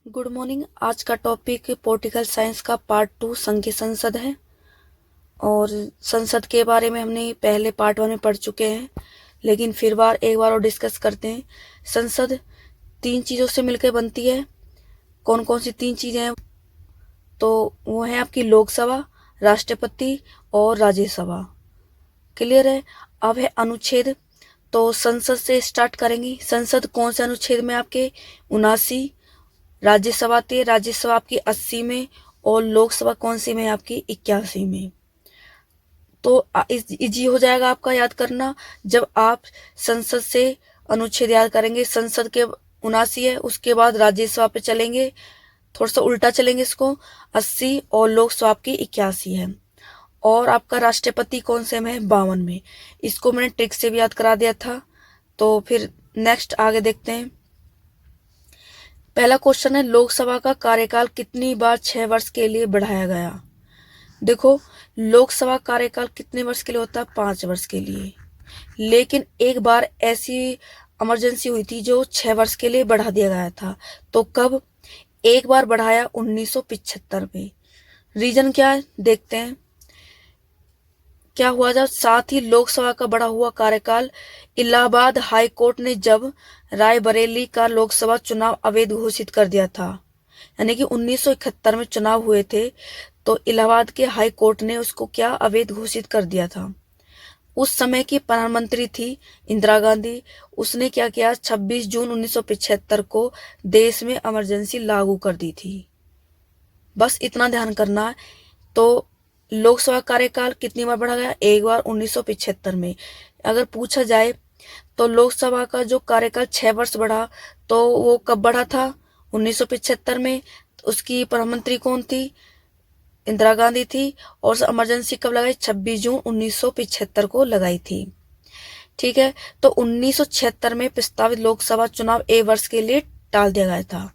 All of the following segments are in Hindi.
Good morning. आज का टॉपिक पॉलिटिकल साइंस का पार्ट 2 संघीय संसद है। और संसद के बारे में हमने पहले पार्ट 1 में पढ़ चुके हैं, लेकिन फिर एक बार और डिस्कस करते हैं। संसद 3 चीज़ों से मिलकर बनती है। कौन कौन सी 3 चीज़ें हैं? तो वो है आपकी लोकसभा, राष्ट्रपति और राज्यसभा। क्लियर है? अब है अनुच्छेद। तो संसद से स्टार्ट करेंगे। संसद कौन से अनुच्छेद में? आपके 79। राज्यसभा थी, राज्यसभा आपकी 80 में, और लोकसभा कौन सी में? आपकी 81 में। तो इजी हो जाएगा आपका याद करना जब आप संसद से अनुच्छेद याद करेंगे। संसद के 79 है, उसके बाद राज्यसभा पे चलेंगे, थोड़ा सा उल्टा चलेंगे इसको, 80, और लोकसभा आपकी 81 है। और आपका राष्ट्रपति कौन से में है? 52 में। इसको मैंने ट्रिक से भी याद करा दिया था। तो फिर नेक्स्ट आगे देखते हैं। पहला क्वेश्चन है, लोकसभा का कार्यकाल कितनी बार 6 वर्ष के लिए बढ़ाया गया? देखो, लोकसभा कार्यकाल कितने वर्ष के लिए होता है? 5 वर्ष के लिए। लेकिन एक बार ऐसी इमरजेंसी हुई थी जो 6 वर्ष के लिए बढ़ा दिया गया था। तो कब? एक बार बढ़ाया 1975 में। रीजन क्या है देखते हैं। क्या हुआ जब साथ ही लोकसभा का बढ़ा हुआ कार्यकाल, इलाहाबाद हाई कोर्ट ने जब रायबरेली का लोकसभा चुनाव अवैध घोषित कर दिया था, यानी कि 1971 में चुनाव हुए थे, तो इलाहाबाद के हाई कोर्ट ने उसको क्या? अवैध घोषित कर दिया था। उस समय की प्रधानमंत्री थी इंदिरा गांधी। उसने क्या किया? 26 जून 1975 को देश में इमरजेंसी लागू कर दी थी। बस इतना ध्यान करना है। तो लोकसभा कार्यकाल कितनी बार बढ़ा गया? एक बार 1975 में। अगर पूछा जाए तो लोकसभा का जो कार्यकाल 6 वर्ष बढ़ा, तो वो कब बढ़ा था? 1975 में। उसकी प्रधानमंत्री कौन थी? इंदिरा गांधी थी। और इमरजेंसी कब लगाई? 26 जून 1975 को लगाई थी। ठीक है। तो 1976 में प्रस्तावित लोकसभा चुनाव एक वर्ष के लिए टाल दिया गया था।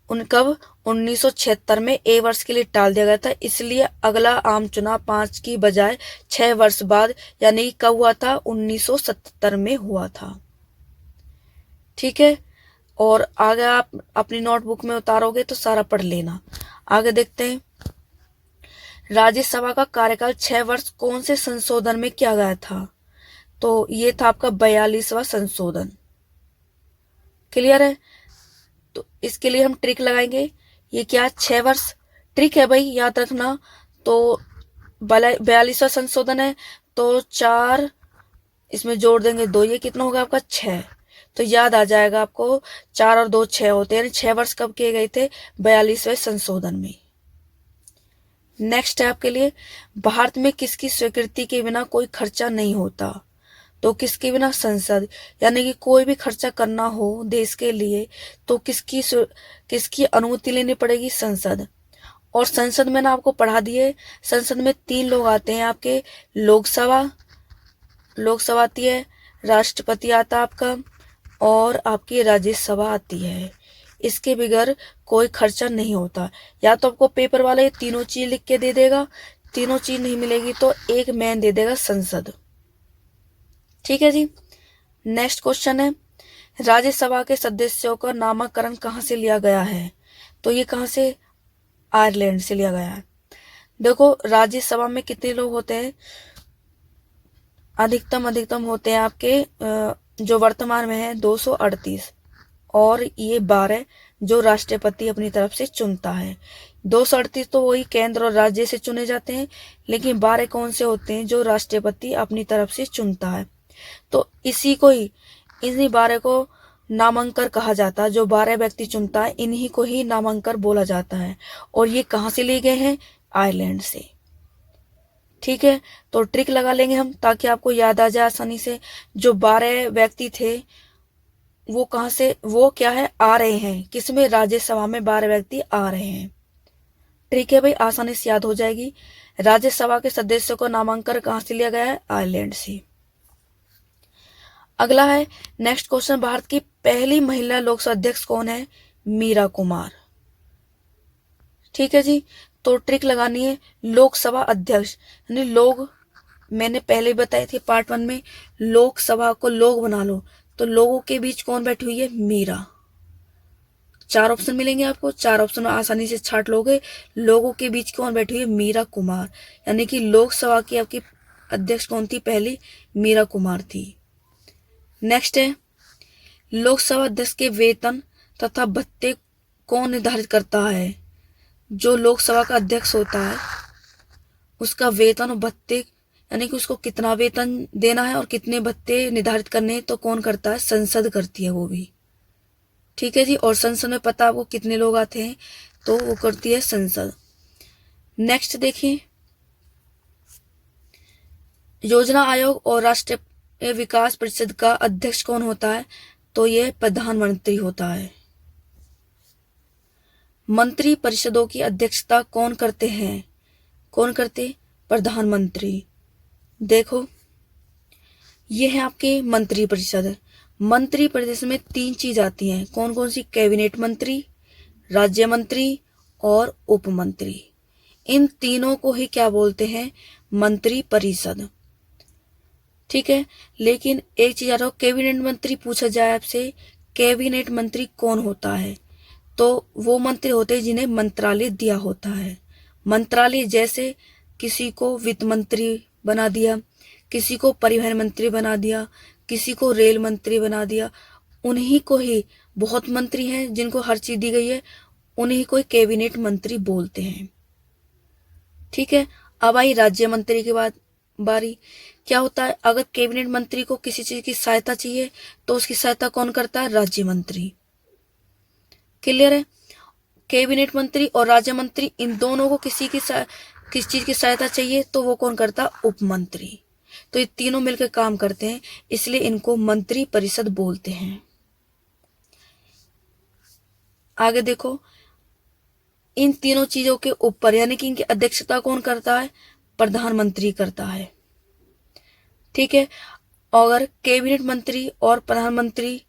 कब? 1976 में एक वर्ष के लिए टाल दिया गया था। इसलिए अगला आम चुनाव 5 की बजाय 6 वर्ष बाद, यानी कब हुआ था? 1977 में हुआ था। ठीक है। और आगे आप अपनी नोटबुक में उतारोगे तो सारा पढ़ लेना। आगे देखते हैं। राज्यसभा का कार्यकाल 6 वर्ष कौन से संशोधन में किया गया था? तो ये था आपका 42वां संशोधन। क्लियर है? तो इसके लिए हम ट्रिक लगाएंगे। ये क्या? 6 वर्ष ट्रिक है भाई, याद रखना। तो 42वां संशोधन है, तो 4 इसमें जोड़ देंगे 2, ये कितना होगा आपका? 6। तो याद आ जाएगा आपको, 4 और 2 6 होते हैं। 6 वर्ष कब किए गए थे? 42वें संशोधन में। नेक्स्ट है आपके लिए, भारत में किसकी स्वीकृति के बिना कोई खर्चा नहीं होता? तो किसके बिना? संसद। यानी कि कोई भी खर्चा करना हो देश के लिए तो किसकी अनुमति लेनी पड़ेगी? संसद। और संसद में ना आपको पढ़ा दिए, संसद में 3 लोग आते हैं आपके। लोकसभा आती है, राष्ट्रपति आता आपका, और आपकी राज्यसभा आती है। इसके बगैर कोई खर्चा नहीं होता। या तो आपको पेपर वाला ये तीनों चीज लिख के दे देगा, तीनों चीज नहीं मिलेगी तो एक मैन दे देगा, संसद। ठीक है जी। नेक्स्ट क्वेश्चन है, राज्यसभा के सदस्यों का नामाकरण कहाँ से लिया गया है? तो ये कहाँ से? आयरलैंड से लिया गया है। देखो, राज्यसभा में कितने लोग होते हैं? अधिकतम होते हैं आपके जो वर्तमान में है 238, और ये 12 जो राष्ट्रपति अपनी तरफ से चुनता है। 238 तो वही केंद्र और राज्य से चुने जाते हैं, लेकिन 12 कौन से होते हैं? जो राष्ट्रपति अपनी तरफ से चुनता है। तो इन्हीं 12 को नामांकन कहा जाता है। जो 12 व्यक्ति चुनता है, इन्हीं को ही नामांकन बोला जाता है। और ये कहाँ से लिए गए हैं? आयरलैंड से। ठीक है। तो ट्रिक लगा लेंगे हम ताकि आपको याद आ जाए आसानी से। जो 12 व्यक्ति थे वो कहाँ से? वो क्या है? आ रहे हैं किसमें? राज्यसभा में 12 व्यक्ति आ रहे हैं। ट्रिक है भाई, आसानी से याद हो जाएगी। राज्यसभा के सदस्यों को नामांकन कहाँ से लिया गया है? आयरलैंड से। अगला है नेक्स्ट क्वेश्चन, भारत की पहली महिला लोकसभा अध्यक्ष कौन है? मीरा कुमार। ठीक है जी। तो ट्रिक लगानी है, लोकसभा अध्यक्ष यानी लोग, मैंने पहले बताई थी पार्ट 1 में, लोकसभा को लोग बना लो, तो लोगों के बीच कौन बैठी हुई है? मीरा। 4 ऑप्शन मिलेंगे आपको, 4 ऑप्शन आसानी से छाट लोगे। लोगों के बीच कौन बैठी हुई है? मीरा कुमार, यानी कि लोकसभा की आपकी अध्यक्ष कौन थी? पहली मीरा कुमार थी। नेक्स्ट है, लोकसभा अध्यक्ष के वेतन तथा भत्ते कौन निर्धारित करता है? जो लोकसभा का अध्यक्ष होता है उसका वेतन और भत्ते, यानी कि उसको कितना वेतन देना है और कितने भत्ते निर्धारित करने हैं, तो कौन करता है? संसद करती है वो भी। ठीक है जी। और संसद में पता आपको कितने लोग आते हैं? तो वो करती है संसद। नेक्स्ट देखिए, योजना आयोग और राष्ट्रीय विकास परिषद का अध्यक्ष कौन होता है? तो ये प्रधानमंत्री होता है। मंत्री परिषदों की अध्यक्षता कौन करते हैं? कौन करते? प्रधानमंत्री। देखो, ये है आपके मंत्री परिषद। मंत्री परिषद में 3 चीज आती हैं। कौन कौन सी? कैबिनेट मंत्री, राज्य मंत्री और उप मंत्री। इन तीनों को ही क्या बोलते हैं? मंत्री परिषद। ठीक है। लेकिन एक चीज आ रहा हो, कैबिनेट मंत्री पूछा जाए आपसे, कैबिनेट मंत्री कौन होता है? तो वो मंत्री होते हैं जिन्हें मंत्रालय दिया होता है। मंत्रालय जैसे किसी को वित्त मंत्री बना दिया, किसी को परिवहन मंत्री बना दिया, किसी को रेल मंत्री बना दिया, उन्हीं को ही, बहुत मंत्री हैं जिनको हर चीज दी गई है, उन्हीं को कैबिनेट मंत्री बोलते हैं। ठीक है। अब आई राज्य मंत्री के बाद बारी। क्या होता है? अगर कैबिनेट मंत्री को किसी चीज की सहायता चाहिए तो उसकी सहायता कौन करता है? राज्य मंत्री। क्लियर है? कैबिनेट मंत्री और राज्य मंत्री, इन दोनों को किसी चीज की सहायता चाहिए तो वो कौन करता? उप मंत्री। तो ये तीनों मिलकर काम करते हैं, इसलिए इनको मंत्री परिषद बोलते हैं। आगे देखो, इन तीनों चीजों के ऊपर, यानी कि इनकी अध्यक्षता कौन करता है? प्रधानमंत्री करता है। ठीक है। अगर कैबिनेट मंत्री और प्रधानमंत्री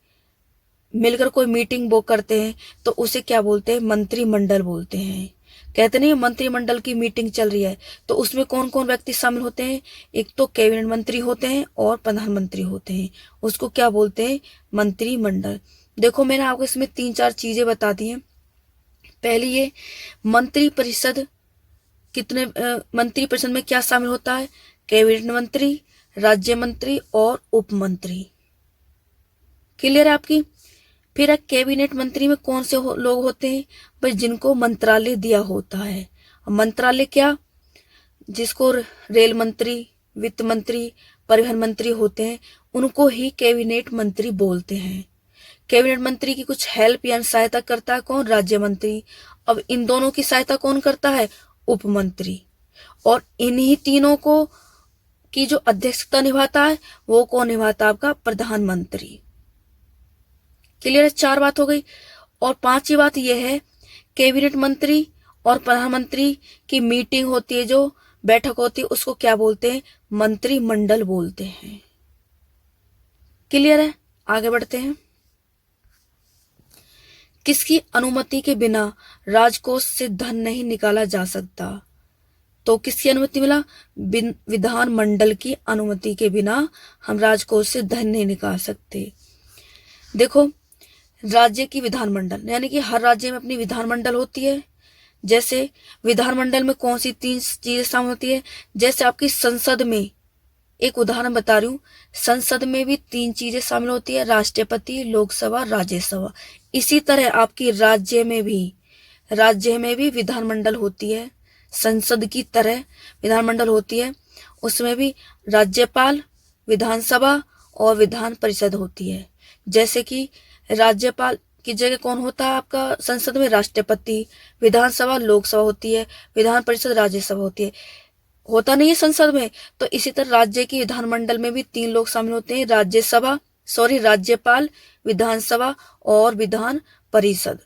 मिलकर कोई मीटिंग वो करते हैं तो उसे क्या बोलते हैं? मंत्रिमंडल बोलते हैं। कहते नहीं मंत्रिमंडल की मीटिंग चल रही है, तो उसमें कौन कौन व्यक्ति शामिल होते हैं? एक तो कैबिनेट मंत्री होते हैं और प्रधानमंत्री होते हैं, उसको क्या बोलते हैं? मंत्रिमंडल। देखो, मैंने आपको इसमें 3-4 चीजें बता दी हैं। पहली, ये मंत्री परिषद मंत्री परिषद में क्या शामिल होता है? कैबिनेट मंत्री, राज्य मंत्री और उप मंत्री। क्लियर है आपकी? फिर कैबिनेट मंत्री में कौन से लोग होते हैं? भाई, जिनको मंत्रालय दिया होता है। मंत्रालय क्या? जिसको रेल मंत्री, वित्त मंत्री, परिवहन मंत्री होते हैं, उनको ही कैबिनेट मंत्री बोलते हैं। कैबिनेट मंत्री की कुछ हेल्प या सहायता करता है कौन? राज्य मंत्री। अब इन दोनों की सहायता कौन करता है? उप मंत्री। और इन्हीं तीनों को की जो अध्यक्षता निभाता है वो कौन निभाता है? आपका प्रधानमंत्री। क्लियर है? 4 बात हो गई। और 5वीं बात यह है, कैबिनेट मंत्री और प्रधानमंत्री की मीटिंग होती है, जो बैठक होती है, उसको क्या बोलते हैं? मंत्रिमंडल बोलते हैं। क्लियर है? आगे बढ़ते हैं। किसकी अनुमति के बिना राजकोष से धन नहीं निकाला जा सकता? तो किसकी अनुमति मिला? विधानमंडल की अनुमति के बिना हम राजकोष से धन नहीं निकाल सकते। देखो, राज्य की विधानमंडल, यानी कि हर राज्य में अपनी विधानमंडल होती है। जैसे विधानमंडल में कौन सी 3 चीजें शामिल होती है? जैसे आपकी संसद में, एक उदाहरण बता रही हूं, संसद में भी 3 चीजें शामिल होती है, राष्ट्रपति, लोकसभा, राज्यसभा। इसी तरह आपकी राज्य में भी विधानमंडल होती है। संसद की तरह विधानमंडल होती है, उसमें भी राज्यपाल, विधानसभा और विधान परिषद होती है। जैसे कि राज्यपाल की जगह कौन होता है आपका संसद में? राष्ट्रपति। विधानसभा लोकसभा होती है, विधान परिषद राज्यसभा होती है। होता नहीं है संसद में। तो इसी तरह राज्य की विधानमंडल में भी 3 लोग शामिल होते हैं, राज्यपाल, विधानसभा और विधान परिषद।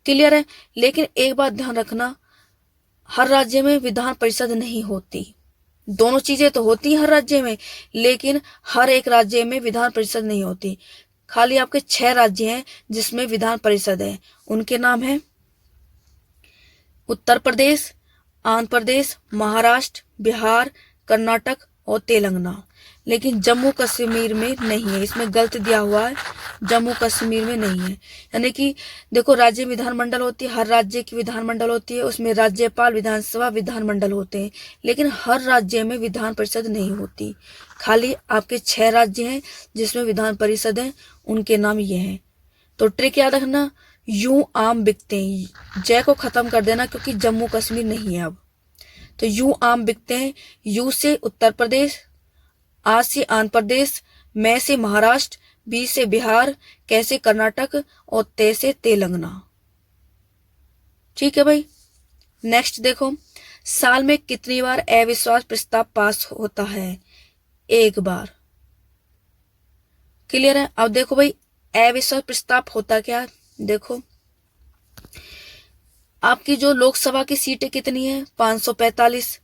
क्लियर है? लेकिन एक बात ध्यान रखना, हर राज्य में विधान परिषद नहीं होती। दोनों चीजें तो होती हैं हर राज्य में, लेकिन हर एक राज्य में विधान परिषद नहीं होती। खाली आपके 6 राज्य हैं जिसमें विधान परिषद है। उनके नाम है उत्तर प्रदेश, आंध्र प्रदेश, महाराष्ट्र, बिहार, कर्नाटक और तेलंगाना। लेकिन जम्मू कश्मीर में नहीं है, इसमें गलत दिया हुआ है, जम्मू कश्मीर में नहीं है। यानी कि देखो, राज्य विधानमंडल होती है, हर राज्य की विधानमंडल होती है, उसमें राज्यपाल, विधानसभा, विधानमंडल होते हैं, लेकिन हर राज्य में विधान परिषद नहीं होती। खाली आपके 6 राज्य हैं जिसमें विधान परिषद है, उनके नाम ये हैं। तो ट्रिक याद रखना, यूं आम बिकते हैं, जय को खत्म कर देना क्योंकि जम्मू कश्मीर नहीं है अब। तो यूं आम बिकते हैं, यू से उत्तर प्रदेश, आ से आंध्र प्रदेश, मैं से महाराष्ट्र, बी से बिहार, कै से कर्नाटक और ते से तेलंगाना। ठीक है भाई। नेक्स्ट देखो, साल में कितनी बार अविश्वास प्रस्ताव पास होता है? एक बार। क्लियर है? अब देखो भाई, अविश्वास प्रस्ताव होता क्या? देखो, आपकी जो लोकसभा की सीटें कितनी है? 545।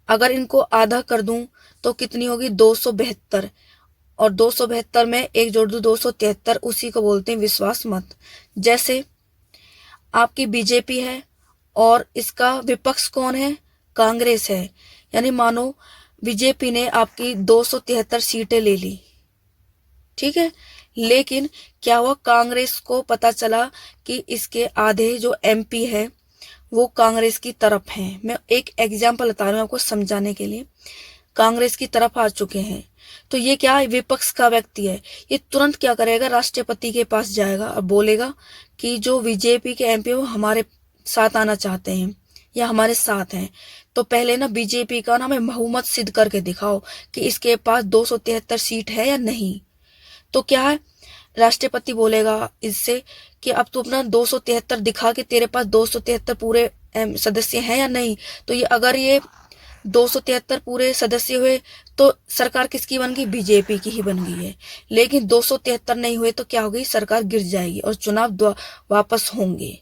अगर इनको आधा कर दूं तो कितनी होगी? 272। और 272 में एक जोड़ दूं 273, उसी को बोलते हैं विश्वास मत। जैसे आपकी बीजेपी है और इसका विपक्ष कौन है? कांग्रेस है। यानी मानो बीजेपी ने आपकी 273 सीटें ले ली, ठीक है, लेकिन क्या हुआ, कांग्रेस को पता चला कि इसके आधे जो एमपी है वो कांग्रेस की तरफ हैं। मैं एक एग्जांपल बता रहा हूं आपको समझाने के लिए। कांग्रेस की तरफ आ चुके हैं, तो ये क्या है, विपक्ष का व्यक्ति है, ये तुरंत क्या करेगा, राष्ट्रपति के पास जाएगा और बोलेगा कि जो बीजेपी के एमपी वो हमारे साथ आना चाहते हैं या हमारे साथ हैं। तो पहले ना बीजेपी का ना हमें बहुमत सिद्ध करके दिखाओ कि इसके पास 273 सीट है या नहीं। तो क्या है, राष्ट्रपति बोलेगा इससे कि अब तू अपना 273 दिखा कि तेरे पास 273 पूरे सदस्य हैं या नहीं। तो ये अगर ये 273 पूरे सदस्य हुए तो सरकार किसकी बन गई? बीजेपी की ही बन गई है। लेकिन 273 नहीं हुए तो क्या होगी? सरकार गिर जाएगी और चुनाव वापस होंगे।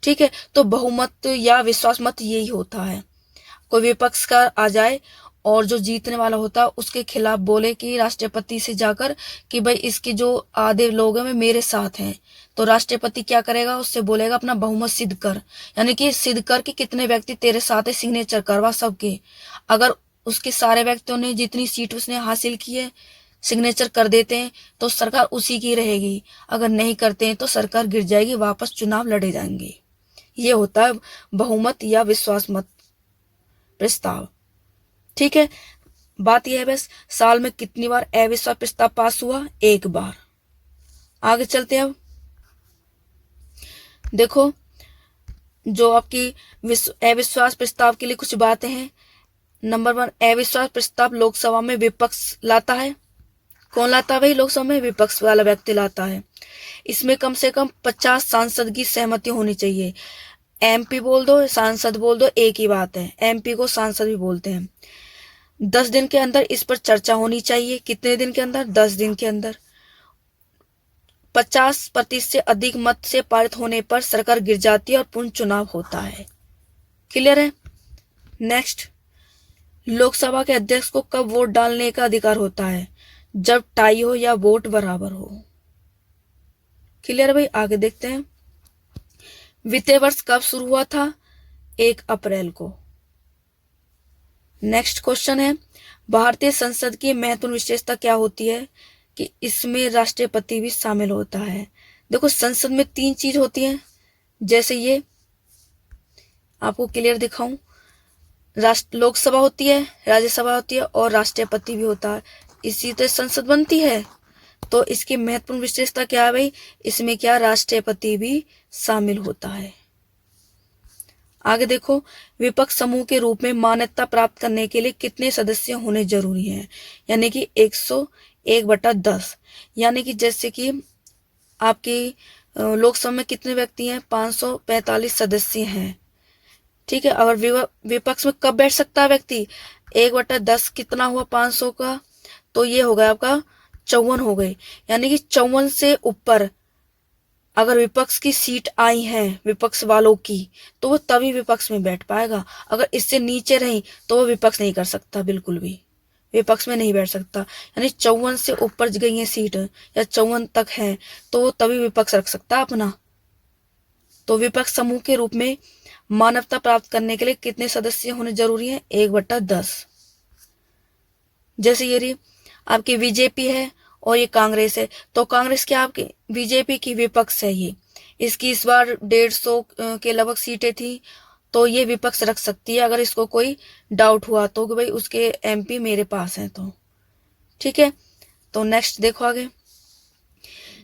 ठीक है, तो बहुमत या विश्वास मत यही होता है। कोई विपक्ष का आ जाए और जो जीतने वाला होता है उसके खिलाफ बोले कि राष्ट्रपति से जाकर कि भाई इसके जो आधे लोग हैं वे मेरे साथ हैं। तो राष्ट्रपति क्या करेगा? उससे बोलेगा अपना बहुमत सिद्ध कर, यानी कि सिद्ध कर कि कितने व्यक्ति तेरे साथ है, सिग्नेचर करवा सबके। अगर उसके सारे व्यक्तियों ने जितनी सीट उसने हासिल की है सिग्नेचर कर देते हैं तो सरकार उसी की रहेगी, अगर नहीं करते हैं तो सरकार गिर जाएगी, वापस चुनाव लड़े जाएंगे। ये होता है बहुमत या विश्वास मत प्रस्ताव। ठीक है, बात यह है बस, साल में कितनी बार अविश्वास प्रस्ताव पास हुआ? एक बार। आगे चलते हैं। अब देखो, जो आपकी अविश्वास प्रस्ताव के लिए कुछ बातें हैं। नंबर 1, अविश्वास प्रस्ताव लोकसभा में विपक्ष लाता है। कौन लाता है भाई? लोकसभा में विपक्ष वाला व्यक्ति लाता है। इसमें कम से कम 50 सांसद की सहमति होनी चाहिए। एमपी बोल दो, सांसद बोल दो, एक ही बात है। एमपी को सांसद भी बोलते हैं। 10 दिन के अंदर इस पर चर्चा होनी चाहिए। कितने दिन के अंदर? 10 दिन के अंदर। 50% से अधिक मत से पारित होने पर सरकार गिर जाती है और पुनः चुनाव होता है। क्लियर है? नेक्स्ट, लोकसभा के अध्यक्ष को कब वोट डालने का अधिकार होता है? जब टाई हो या वोट बराबर हो। क्लियर है भाई? आगे देखते हैं। वित्तीय वर्ष कब शुरू हुआ था? 1 अप्रैल को। नेक्स्ट क्वेश्चन है, भारतीय संसद की महत्वपूर्ण विशेषता क्या होती है? कि इसमें राष्ट्रपति भी शामिल होता है। देखो, संसद में 3 चीज होती हैं, जैसे ये आपको क्लियर दिखाऊं। लोकसभा होती है, राज्यसभा होती है और राष्ट्रपति भी होता है, इसी तरह संसद बनती है। तो इसकी महत्वपूर्ण विशेषता क्या है भाई? इसमें क्या, राष्ट्रपति भी शामिल होता है। आगे देखो, विपक्ष समूह के रूप में मान्यता प्राप्त करने के लिए कितने सदस्य होने जरूरी हैं? यानी कि 101/10। यानी कि जैसे कि आपकी लोकसभा में कितने व्यक्ति हैं? 545 सदस्य हैं। ठीक है, और विपक्ष में कब बैठ सकता है व्यक्ति? 1/10 कितना हुआ 500 का? तो ये हो गया आपका 54 हो गए। यानी कि 54 से ऊपर अगर विपक्ष की सीट आई है विपक्ष वालों की, तो वो तभी विपक्ष में बैठ पाएगा। अगर इससे नीचे रही तो वो विपक्ष नहीं कर सकता, बिल्कुल भी विपक्ष में नहीं बैठ सकता। यानी 54 से ऊपर गई है सीट या 54 तक है तो वो तभी विपक्ष रख सकता है अपना। तो विपक्ष समूह के रूप में मान्यता प्राप्त करने के लिए कितने सदस्य होने जरूरी है? 1/10। जैसे ये रही आपकी बीजेपी है और ये कांग्रेस है, तो कांग्रेस क्या आपकी बीजेपी की विपक्ष है ये। इसकी इस बार 150 के लगभग सीटें थी, तो ये विपक्ष रख सकती है अगर इसको कोई डाउट हुआ तो, कि भाई उसके एमपी मेरे पास हैं तो। ठीक है, तो नेक्स्ट देखो आगे।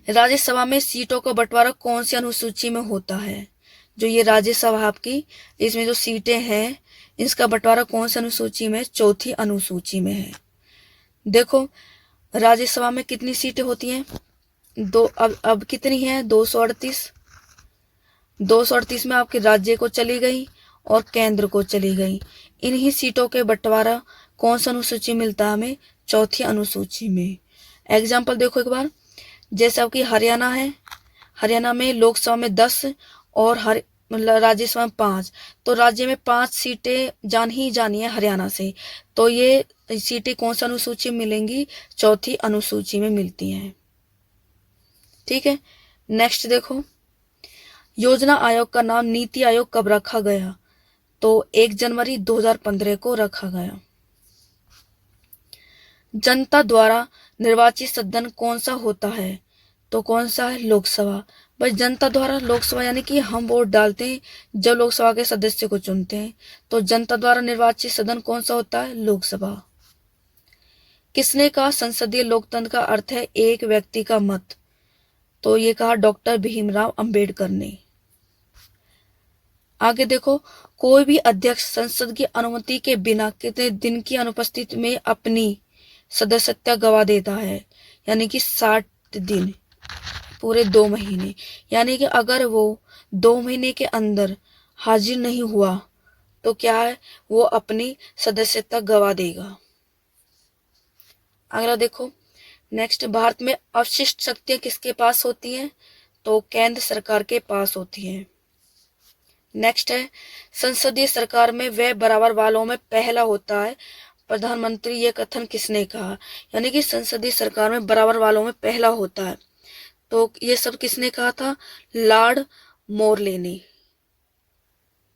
राज्यसभा में सीटों का बंटवारा कौन सी अनुसूची में होता है? जो ये राज्यसभा आपकी, इसमें जो सीटें हैं इसका बंटवारा कौन सी अनुसूची में? चौथी अनुसूची में है। देखो राज्यसभा में कितनी सीटें होती हैं? दो। अब कितनी है? 238। 238 में आपके राज्य को चली गई और केंद्र को चली गई। इन्हीं सीटों के बंटवारा कौन सा अनुसूची मिलता है हमें? चौथी अनुसूची में। एग्जाम्पल देखो एक बार, जैसे आपकी हरियाणा है, हरियाणा में लोकसभा में 10 और राज्यसभा में 5, तो राज्य में 5 सीटें जानी है हरियाणा से, तो ये सीटें कौन सा अनुसूची में मिलेंगी? चौथी अनुसूची में मिलती हैं। ठीक है, नेक्स्ट देखो, योजना आयोग का नाम नीति आयोग कब रखा गया? तो 1 जनवरी 2015 को रखा गया। जनता द्वारा निर्वाचित सदन कौन सा होता है? तो कौन सा है? लोकसभा। भाई जनता द्वारा लोकसभा यानी कि हम वोट डालते हैं जब लोकसभा के सदस्य को चुनते हैं, तो जनता द्वारा निर्वाचित सदन कौन सा होता है? लोकसभा। किसने कहा संसदीय लोकतंत्र का अर्थ है एक व्यक्ति का मत? तो ये कहा डॉक्टर भीमराव अंबेडकर ने। आगे देखो, कोई भी अध्यक्ष संसद की अनुमति के बिना कितने दिन की अनुपस्थिति में अपनी सदस्यता गवा देता है? यानी कि 60 दिन, पूरे 2 महीने। यानी कि अगर वो 2 महीने के अंदर हाजिर नहीं हुआ तो क्या है? वो अपनी सदस्यता गवा देगा। अगला देखो, नेक्स्ट, भारत में अवशिष्ट शक्तियां किसके पास होती हैं? तो केंद्र सरकार के पास होती हैं। नेक्स्ट है, संसदीय सरकार में वह बराबर वालों में पहला होता है प्रधानमंत्री, यह कथन किसने कहा? यानी कि संसदीय सरकार में बराबर वालों में पहला होता है, तो ये सब किसने कहा था? लॉर्ड मोरले ने।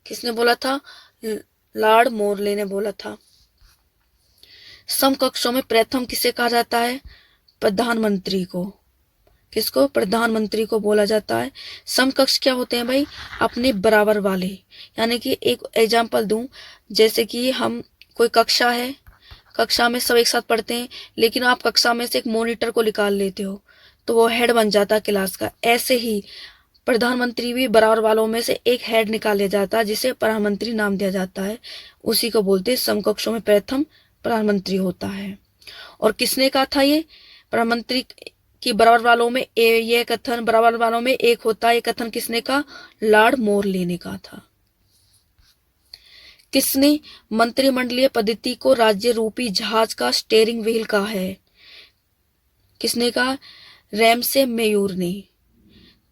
किसने बोला था? लॉर्ड मोरले ने बोला था। समकक्षों में प्रथम किसे कहा जाता है? प्रधानमंत्री को। किसको? प्रधानमंत्री को बोला जाता है। समकक्ष क्या होते हैं भाई? अपने बराबर वाले। यानी कि एक एग्जांपल दूं, जैसे कि हम कोई कक्षा है, कक्षा में सब एक साथ पढ़ते हैं, लेकिन आप कक्षा में से एक मॉनिटर को निकाल लेते हो तो वो हेड बन जाता है क्लास का। ऐसे ही प्रधानमंत्री भी बराबर वालों में से एक हेड निकाल लिया जाता है जिसे प्रधानमंत्री नाम दिया जाता है, उसी को बोलते हैं समकक्षों में प्रथम प्रधानमंत्री होता है। और किसने कहा था ये? प्रधानमंत्री की बराबर वालों में ये कथन बराबर वालों में एक होता है, ये कथन किसने कहा? लॉर्ड मोरले ने कहा था। किसने मंत्रिमंडलीय पद्धति को राज्य रूपी जहाज का स्टीयरिंग व्हील कहा है? किसने कहा? रैमसे मेयूर ने।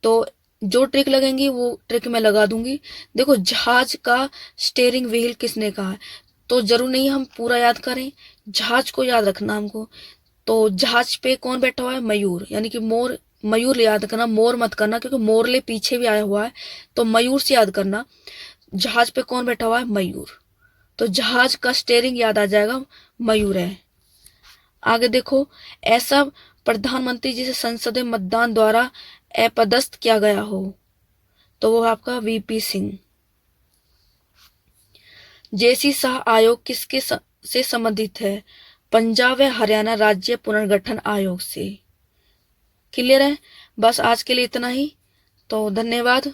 तो जो ट्रिक लगेंगी वो ट्रिक मैं लगा दूंगी। देखो, जहाज का स्टीयरिंग व्हील किसने कहा है, तो जरूर नहीं हम पूरा याद करें, जहाज को याद रखना हमको। तो जहाज पे कौन बैठा हुआ है? मयूर। यानी कि मोर, मयूर याद करना, मोर मत करना, क्योंकि मोरले पीछे भी आया हुआ है, तो मयूर से याद करना। जहाज पे कौन बैठा हुआ है? मयूर। तो जहाज का स्टीयरिंग याद आ जाएगा, मयूर है। आगे देखो, ऐसा प्रधानमंत्री जिसे संसदीय मतदान द्वारा अपदस्थ किया गया हो, तो वो आपका वीपी सिंह। जेसी शाह आयोग किसके से संबंधित है? पंजाब व हरियाणा राज्य पुनर्गठन आयोग से। क्लियर है? बस आज के लिए इतना ही, तो धन्यवाद।